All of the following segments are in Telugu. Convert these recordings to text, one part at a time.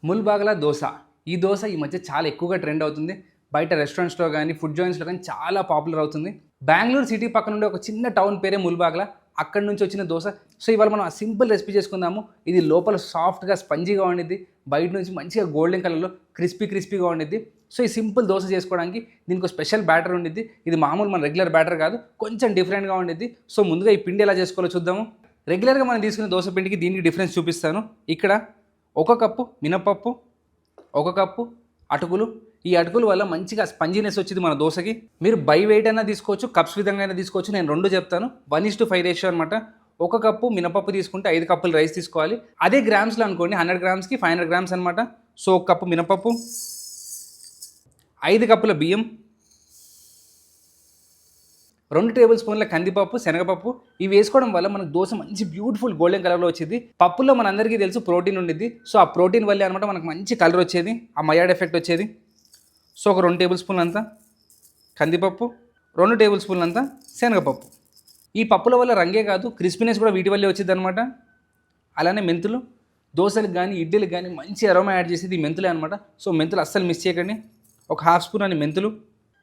ముల్బాగల దోస. ఈ దోస ఈ మధ్య చాలా ఎక్కువగా ట్రెండ్ అవుతుంది. బయట రెస్టారెంట్స్‌లో గానీ, ఫుడ్ జాయింట్స్‌లో గానీ చాలా పాపులర్ అవుతుంది. బెంగుళూరు సిటీ పక్కన ఉండే ఒక చిన్న టౌన్ పేరే ముల్బాగల. అక్కడి నుంచి వచ్చిన దోస. సో, ఇవాళ మనం ఆ సింపుల్ రెసిపీ చేసుకుందాము. ఇది లోపల సాఫ్ట్‌గా, స్పంజీగా ఉండిద్ది. బయట నుంచి మంచిగా గోల్డెన్ కలర్‌లో క్రిస్పీగా ఉండిద్ది. సో, ఈ సింపుల్ దోస చేసుకోవడానికి దీనికో స్పెషల్ బ్యాటర్ ఉండిద్ది. ఇది మామూలు మన రెగ్యులర్ బ్యాటర్ కాదు. కొంచెం డిఫరెంట్‌గా ఉండిద్ది. సో, ముందుగా ఈ పిండి ఎలా చేసుకోవాలో చూద్దాము. రెగ్యులర్‌గా మనం తీసుకునే దోస పిండికి దీనికి డిఫరెన్స్ చూపిస్తాను. ఇక్కడ 1 కప్పు మినపప్పు, 1 కప్పు అటుకులు. ఈ అటుకుల వల్ల మంచిగా స్పంజీనెస్ వచ్చింది మన దోసకి. మీరు బై వెయిట్ అయినా తీసుకోవచ్చు, కప్స్ విధంగా అయినా తీసుకోవచ్చు. నేను 2 చెప్తాను. 1:5 రేషియో అనమాట. 1 కప్పు మినపప్పు తీసుకుంటే 5 కప్పులు రైస్ తీసుకోవాలి. అదే గ్రామ్స్లో అనుకోండి, 100 గ్రామ్స్కి 500 గ్రామ్స్ అనమాట. సో 1 కప్పు మినపప్పు, 5 కప్పుల బియ్యం, 2 టేబుల్ స్పూన్ల కందిపప్పు, శనగపప్పు. ఇవి వేసుకోవడం వల్ల మనకు దోశ మంచి బ్యూటిఫుల్ గోల్డెన్ కలర్లో వచ్చింది. పప్పులో మనందరికీ తెలుసు ప్రోటీన్ ఉండిద్ది. సో ఆ ప్రోటీన్ వల్లే అనమాట మనకు మంచి కలర్ వచ్చేది, ఆ మయాడ్ ఎఫెక్ట్ వచ్చేది. సో ఒక 2 టేబుల్ స్పూన్లు అంతా కందిపప్పు, 2 టేబుల్ స్పూన్లు అంతా శనగపప్పు. ఈ పప్పుల వల్ల రంగే కాదు, క్రిస్పీనెస్ కూడా వీటి వల్లే వచ్చింది అనమాట. అలానే మెంతులు, దోశలకు కానీ ఇడ్లీలకు కానీ మంచి అరోమా యాడ్ చేసేది ఈ మెంతులే అనమాట. సో మెంతులు అస్సలు మిస్ చేయకండి. ఒక 1/2 స్పూన్ అని మెంతులు.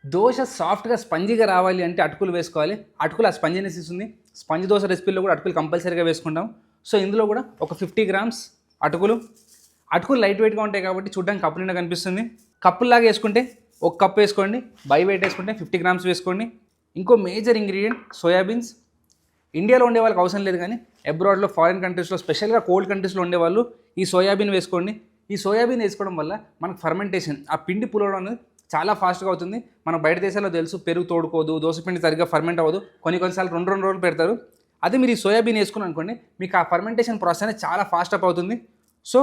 దోశ సాఫ్ట్గా స్పంజీగా రావాలి అంటే అటుకులు వేసుకోవాలి. అటుకులు ఆ స్పంజీనెస్ ఇస్తుంది. స్పంజ్ దోశ రెసిపీలో కూడా అటుకులు కంపల్సరీగా వేసుకుంటాం. సో ఇందులో కూడా ఒక 50 గ్రామ్స్ అటుకులు. అటుకులు లైట్ వెయిట్గా ఉంటాయి కాబట్టి చూడడానికి కప్పు నిండా కనిపిస్తుంది. కప్పుల్లాగా వేసుకుంటే 1 కప్ వేసుకోండి, బై వెయిట్ వేసుకుంటే 50 గ్రామ్స్ వేసుకోండి. ఇంకో మేజర్ ఇంగ్రీడియంట్ సోయాబీన్స్. ఇండియాలో ఉండే వాళ్ళకి అవసరం లేదు, కానీ అబ్రాడ్లో ఫారిన్ కంట్రీస్లో స్పెషల్గా కోల్డ్ కంట్రీస్లో ఉండేవాళ్ళు ఈ సోయాబీన్ వేసుకోండి. ఈ సోయాబీన్ వేసుకోవడం వల్ల మనకు ఫర్మెంటేషన్, ఆ పిండి పులవడం అనేది చాలా ఫాస్ట్గా అవుతుంది. మన బయట దేశాల్లో తెలుసు పెరుగు తోడుకోదు, దోశపిండి సరిగ్గా ఫర్మెంట్ అవ్వదు, కొన్నిసార్లు 2 రోజులు పెడతారు. అదే మీరు ఈ సోయాబీన్ వేసుకుని అనుకోండి, మీకు ఆ ఫర్మెంటేషన్ ప్రాసెస్ అనేది చాలా ఫాస్ట్ అప్ అవుతుంది. సో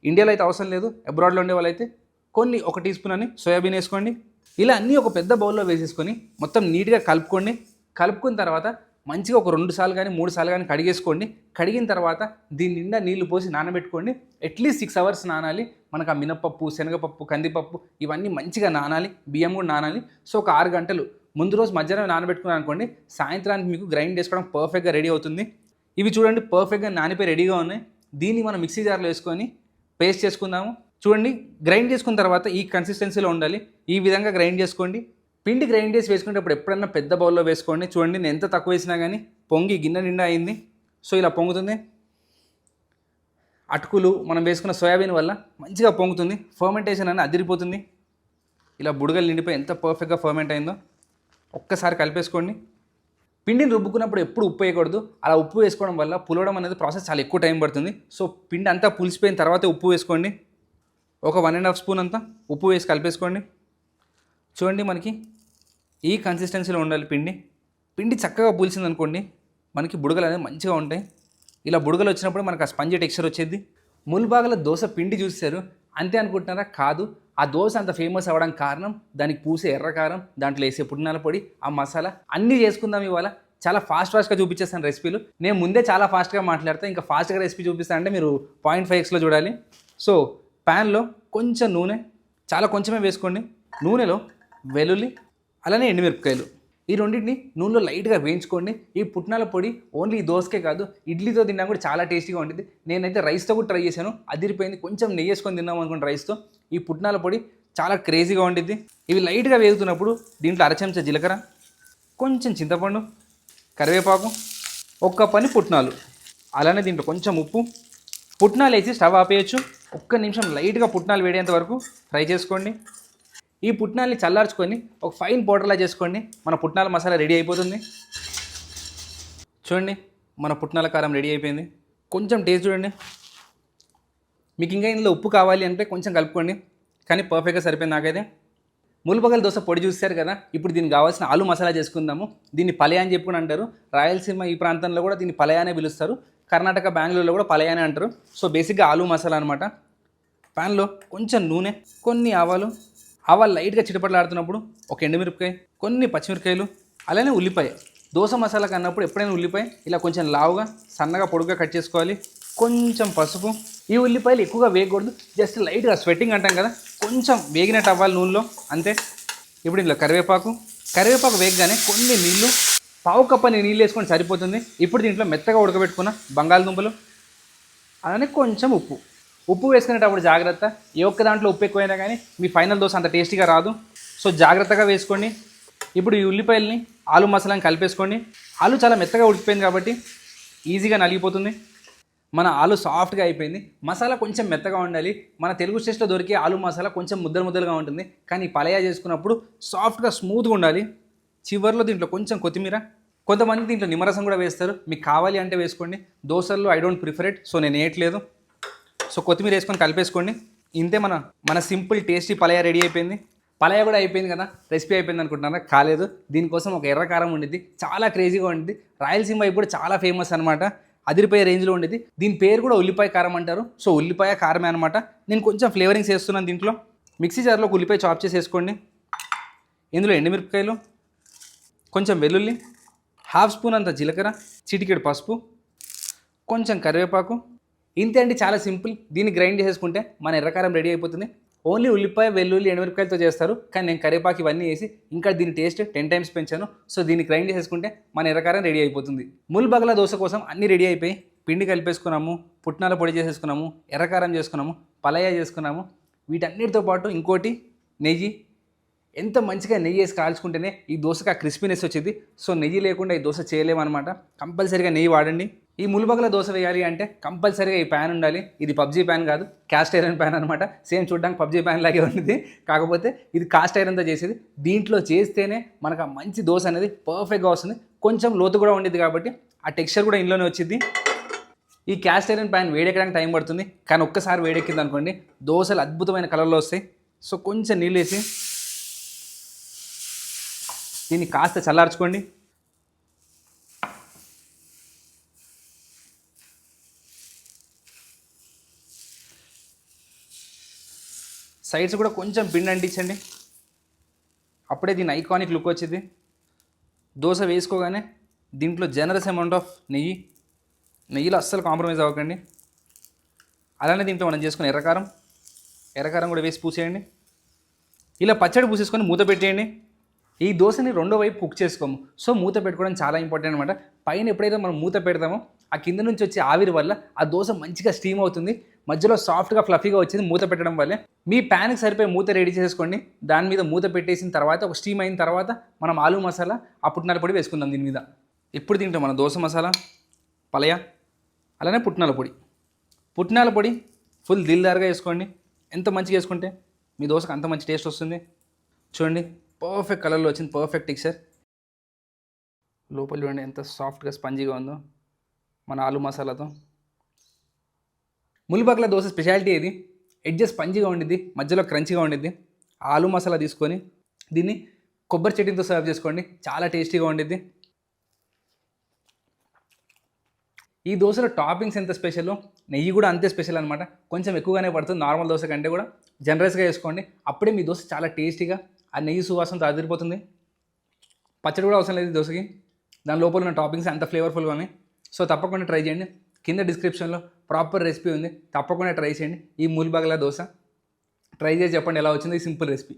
ఇండియాలో అయితే అవసరం లేదు, అబ్రాడ్లో ఉండే వాళ్ళైతే కొన్ని 1 టీ స్పూన్ అని సోయాబీన్ వేసుకోండి. ఇలా అన్నీ ఒక పెద్ద బౌల్లో వేసేసుకొని మొత్తం నీట్గా కలుపుకోండి. కలుపుకున్న తర్వాత మంచిగా ఒక 2 సార్లు కానీ 3 సార్లు కానీ కడిగేసుకోండి. కడిగిన తర్వాత దీని నిండా నీళ్లు పోసి నానబెట్టుకోండి. అట్లీస్ట్ 6 అవర్స్ నానాలి. మనకు ఆ మినపప్పు, శనగపప్పు, కందిపప్పు ఇవన్నీ మంచిగా నానాలి. బియ్యం కూడా నానాలి. సో ఒక 6 గంటలు ముందు రోజు మధ్యాహ్నం నానబెట్టుకున్నాను అనుకోండి, సాయంత్రానికి మీకు గ్రైండ్ చేసుకోవడం పర్ఫెక్ట్గా రెడీ అవుతుంది. ఇవి చూడండి పర్ఫెక్ట్గా నానిపోయి రెడీగా ఉన్నాయి. దీన్ని మనం మిక్సీ జార్లో వేసుకొని పేస్ట్ చేసుకుందాము. చూడండి, గ్రైండ్ చేసుకున్న తర్వాత ఈ కన్సిస్టెన్సీలో ఉండాలి. ఈ విధంగా గ్రైండ్ చేసుకోండి. పిండి గ్రైండ్ చేసి వేసుకునేటప్పుడు ఎప్పుడన్నా పెద్ద బౌల్లో వేసుకోండి. చూడండి, నేను ఎంత తక్కువ వేసినా కానీ పొంగి గిన్నె నిండా అయింది. సో ఇలా పొంగుతుంది. అటుకులు మనం వేసుకున్న సోయాబీన్ వల్ల మంచిగా పొంగుతుంది. ఫర్మెంటేషన్ అనేది అదిరిపోతుంది. ఇలా బుడగలు నిండిపోయి ఎంత పర్ఫెక్ట్గా ఫర్మెంట్ అయిందో ఒక్కసారి కలిపేసుకోండి. పిండిని రుబ్బుకున్నప్పుడు ఎప్పుడు ఉప్పు వేయకూడదు. అలా ఉప్పు వేసుకోవడం వల్ల పులవడం అనేది ప్రాసెస్ చాలా ఎక్కువ టైం పడుతుంది. సో పిండి అంతా పులిసిపోయిన తర్వాతే ఉప్పు వేసుకోండి. ఒక 1.5 స్పూన్ అంతా ఉప్పు వేసి కలిపేసుకోండి. చూడండి, మనకి ఈ కన్సిస్టెన్సీలో ఉండాలి పిండి. పిండి చక్కగా పులిసింది అనుకోండి, మనకి బుడగలు అనేవి మంచిగా ఉంటాయి. ఇలా బుడగలు వచ్చినప్పుడు మనకు ఆ స్పంజీ టెక్స్చర్ వచ్చేది. ముల్బాగల దోశ పిండి చూస్తారు అంతే అనుకుంటున్నారా? కాదు. ఆ దోశ అంత ఫేమస్ అవ్వడానికి కారణం దానికి పూసే ఎర్రకారం, దాంట్లో వేసే పుట్నాల పొడి, ఆ మసాలా అన్నీ చేసుకుందాం ఇవాళ. చాలా ఫాస్ట్గా చూపించేస్తాను రెసిపీలు. నేను ముందే చాలా ఫాస్ట్గా మాట్లాడతాను, ఇంకా ఫాస్ట్గా రెసిపీ చూపిస్తాను అంటే మీరు 0.5xలో చూడాలి. సో ప్యాన్లో కొంచెం నూనె, చాలా కొంచెమే వేసుకోండి. నూనెలో వెల్లుల్లి అలానే ఎండుమిరపకాయలు, ఈ రెండింటిని నూనెలో లైట్గా వేయించుకోండి. ఈ పుట్నాల పొడి ఓన్లీ ఈ దోసకే కాదు, ఇడ్లీతో తిన్నా కూడా చాలా టేస్టీగా ఉంటుంది. నేనైతే రైస్తో కూడా ట్రై చేశాను, అదిరిపోయింది. కొంచెం నెయ్యి వేసుకొని తిన్నాం అనుకోండి రైస్తో. ఈ పుట్నాల పొడి చాలా క్రేజీగా ఉంటుంది. ఇవి లైట్గా వేగుతున్నప్పుడు దీంట్లో 1 చెంచా జీలకర్ర, కొంచెం చింతపండు, కరివేపాకు, 1 కప్ అని పుట్నాలు, అలానే దీంట్లో కొంచెం ఉప్పు. పుట్నాలు వేసి స్టవ్ ఆపేయచ్చు. 1 నిమిషం లైట్గా పుట్నాలు వేడేంత వరకు ఫ్రై చేసుకోండి. ఈ పుట్నాల్ని చల్లార్చుకొని ఒక ఫైన్ పౌడర్లా చేసుకోండి. మన పుట్నాల మసాలా రెడీ అయిపోతుంది. చూడండి, మన పుట్నాల కారం రెడీ అయిపోయింది. కొంచెం టేస్ట్ చూడండి. మీకు ఇంకా ఇందులో ఉప్పు కావాలి అంటే కొంచెం కలుపుకోండి, కానీ పర్ఫెక్ట్గా సరిపోయింది నాకైతే. ముల్బగల్ దోశ పొడి చూస్తారు కదా, ఇప్పుడు దీనికి కావాల్సిన ఆలు మసాలా చేసుకుందాము. దీన్ని పలయ అని చెప్పుకుని అంటారు. రాయలసీమ ఈ ప్రాంతంలో కూడా దీన్ని పలయ అనే పిలుస్తారు. కర్ణాటక, బెంగళూరులో కూడా పలయ అని అంటారు. సో బేసిక్గా ఆలు మసాలా అనమాట. ప్యాన్లో కొంచెం నూనె, కొన్ని ఆవాలు లైట్గా చిటపటలాడుతున్నప్పుడు ఒక ఎండుమిరపకాయ, కొన్ని పచ్చిమిరపకాయలు, అలానే ఉల్లిపాయ. దోశ మసాలా కన్నప్పుడు ఎప్పుడైనా ఉల్లిపాయ ఇలా కొంచెం లావుగా సన్నగా పొడుగ్గా కట్ చేసుకోవాలి. కొంచెం పసుపు. ఈ ఉల్లిపాయలు ఎక్కువగా వేయకూడదు, జస్ట్ లైట్గా స్వెట్టింగ్ అంటాం కదా, కొంచెం వేగినట్టు అవ్వాలి నూనెలో, అంతే. ఇప్పుడు ఇందులో కరివేపాకు వేగగానే కొన్ని నీళ్ళు, 1/2 కప్ అని నీళ్ళు వేసుకొని సరిపోతుంది. ఇప్పుడు దీంట్లో మెత్తగా ఉడకబెట్టుకున్న బంగాళదుంపలు, అలానే కొంచెం ఉప్పు. ఉప్పు వేసుకునేటప్పుడు జాగ్రత్త, ఏ ఒక్క దాంట్లో ఉప్పు ఎక్కువైనా కానీ మీ ఫైనల్ దోశ అంత టేస్టీగా రాదు. సో జాగ్రత్తగా వేసుకోండి. ఇప్పుడు ఈ ఉల్లిపాయల్ని ఆలు మసాలాని కలిపేసుకోండి. ఆలు చాలా మెత్తగా ఉడికిపోయింది కాబట్టి ఈజీగా నలిగిపోతుంది. మన ఆలు సాఫ్ట్గా అయిపోయింది. మసాలా కొంచెం మెత్తగా ఉండాలి. మన తెలుగు స్టేట్లో దొరికే ఆలు మసాలా కొంచెం ముద్దలుగా ఉంటుంది, కానీ పలయా చేసుకున్నప్పుడు సాఫ్ట్గా స్మూత్గా ఉండాలి. చివర్లో దీంట్లో కొంచెం కొత్తిమీర, కొంతమంది దీంట్లో నిమ్మరసం కూడా వేస్తారు. మీకు కావాలి అంటే వేసుకోండి. దోశల్లో I don't prefer it, so నేను వేయట్లేదు. సో కొత్తిమీర వేసుకొని కలిపేసుకోండి. ఇంతే మన సింపుల్ టేస్టీ పలయా రెడీ అయిపోయింది. పలయా కూడా అయిపోయింది కదా, రెసిపీ అయిపోయింది అనుకుంటున్నారా? కాలేదు. దీనికోసం ఒక ఎర్ర కారం ఉండిద్ది, చాలా క్రేజీగా ఉండిద్ది. రాయలసీమ వైపు కూడా చాలా ఫేమస్ అనమాట, అదిరిపోయే రేంజ్లో ఉండేది. దీని పేరు కూడా ఉల్లిపాయ కారం అంటారు. సో ఉల్లిపాయ కారమే అనమాట. నేను కొంచెం ఫ్లేవరింగ్స్ వేస్తున్నాను దీంట్లో. మిక్సీ జార్లో ఒక ఉల్లిపాయ చాప్ చేసి వేసుకోండి. ఇందులో ఎండుమిరపకాయలు, కొంచెం వెల్లుల్లి, హాఫ్ స్పూన్ అంత జీలకర్ర, చిటికెడు పసుపు, కొంచెం కరివేపాకు. ఇంతే అండి, చాలా సింపుల్. దీన్ని గ్రైండ్ చేసేసుకుంటే మన ఎర్రకారం రెడీ అయిపోతుంది. ఓన్లీ ఉల్లిపాయ, వెల్లుల్లి, ఎండుమిరపకాయలతో చేస్తారు, కానీ నేను కరివేపాకు ఇవన్నీ వేసి ఇంకా దీని టేస్ట్ 10 టైమ్స్ పెంచాను. సో దీన్ని గ్రైండ్ చేసేసుకుంటే మన ఎర్రకారం రెడీ అయిపోతుంది. ముల్బగల దోశ కోసం అన్నీ రెడీ అయిపోయి, పిండి కలిపేసుకున్నాము, పుట్నాల పొడి చేసేసుకున్నాము, ఎర్రకారం చేసుకున్నాము, పలయా చేసుకున్నాము. వీటన్నిటితో పాటు ఇంకోటి నెయ్యి. ఎంత మంచిగా నెయ్యి వేసి కాల్చుకుంటేనే ఈ దోశకు ఆ క్రిస్పీనెస్ వచ్చింది. సో నెయ్యి లేకుండా ఈ దోశ చేయలేమన్నమాట. కంపల్సరీగా నెయ్యి వాడండి. ఈ ముల్బగల దోశ వేయాలి అంటే కంపల్సరీగా ఈ ప్యాన్ ఉండాలి. ఇది పబ్జీ ప్యాన్ కాదు, కాస్ట్ ఐరన్ ప్యాన్ అనమాట. సేమ్ చూడడానికి పబ్జీ ప్యాన్ లాగే ఉంది, కాకపోతే ఇది కాస్ట్ ఐరన్తో చేసేది. దీంట్లో చేస్తేనే మనకు ఆ మంచి దోశ అనేది పర్ఫెక్ట్గా వస్తుంది. కొంచెం లోతు కూడా ఉండేది కాబట్టి ఆ టెక్స్చర్ కూడా ఇంట్లోనే వచ్చింది. ఈ కాస్ట్ ఐరన్ ప్యాన్ వేడెక్కడానికి టైం పడుతుంది, కానీ ఒక్కసారి వేడెక్కింది అనుకోండి దోశలు అద్భుతమైన కలర్లో వస్తాయి. సో కొంచెం నీళ్ళు వేసి దీన్ని కాస్త చల్లార్చుకోండి. సైడ్స్ కూడా కొంచెం పిండి అంటించండి, అప్పుడే దీని ఐకానిక్ లుక్ వచ్చింది. దోశ వేసుకోగానే దీంట్లో జనరస్ అమౌంట్ ఆఫ్ నెయ్యిలో అస్సలు కాంప్రమైజ్ అవ్వకండి. అలానే దీంట్లో మనం చేసుకున్న ఎర్రకారం కూడా వేసి పూసేయండి. ఇలా పచ్చడి పూసేసుకొని మూత పెట్టేయండి. ఈ దోశని రెండో వైపు కుక్ చేసుకోము, సో మూత పెట్టుకోవడం చాలా ఇంపార్టెంట్ అనమాట. పైన ఎప్పుడైతే మనం మూత పెడతామో ఆ కింద నుంచి వచ్చే ఆవిరి వల్ల ఆ దోశ మంచిగా స్టీమ్ అవుతుంది. మధ్యలో సాఫ్ట్గా ఫ్లఫీగా వచ్చింది మూత పెట్టడం వల్లే. మీ ప్యాన్కి సరిపోయే మూత రెడీ చేసుకోండి. దాని మీద మూత పెట్టేసిన తర్వాత ఒక స్టీమ్ అయిన తర్వాత మనం ఆలు మసాలా, ఆ పుట్నాల పొడి వేసుకుందాం దీని మీద. ఇప్పుడు దీంట్లో మన దోశ మసాలా, పలయా, అలానే పుట్నాల పొడి ఫుల్ దిల్దార్గా వేసుకోండి. ఎంత మంచిగా వేసుకుంటే మీ దోశకు అంత మంచి టేస్ట్ వస్తుంది. చూడండి పర్ఫెక్ట్ కలర్లో వచ్చింది, పర్ఫెక్ట్ టెక్స్చర్. లోపల చూడండి ఎంత సాఫ్ట్గా స్పంజీగా ఉందో మన ఆలు మసాలాతో. ముల్బగల దోశ స్పెషాలిటీ ఇది. ఎడ్జెస్ స్పంజీగా ఉండిద్ది, మధ్యలో క్రంచీగా ఉండిద్ది. ఆలు మసాలా తీసుకొని దీన్ని కొబ్బరి చట్నీతో సర్వ్ చేసుకోండి, చాలా టేస్టీగా ఉండిద్ది. ఈ దోశలో టాపింగ్స్ ఎంత స్పెషల్, నెయ్యి కూడా అంతే స్పెషల్ అనమాట. కొంచెం ఎక్కువగానే పడుతుంది నార్మల్ దోశ కంటే కూడా. జనరస్గా వేసుకోండి, అప్పుడే మీ దోశ చాలా టేస్టీగా ఆ నెయ్యి సువాసనతో అదిరిపోతుంది. పచ్చడి కూడా అవసరం లేదు దోశకి, దాని లోపల ఉన్న టాపింగ్స్ అంత ఫ్లేవర్ఫుల్గా ఉన్నాయి. సో తప్పకుండా ట్రై చేయండి. కింద డిస్క్రిప్షన్లో ప్రాపర్ రెసిపీ ఉంది, తప్పకుండా ట్రై చేయండి. ఈ ముల్బగల దోశ ట్రై చేసి చెప్పండి ఎలా వచ్చింది ఈ సింపుల్ రెసిపీ.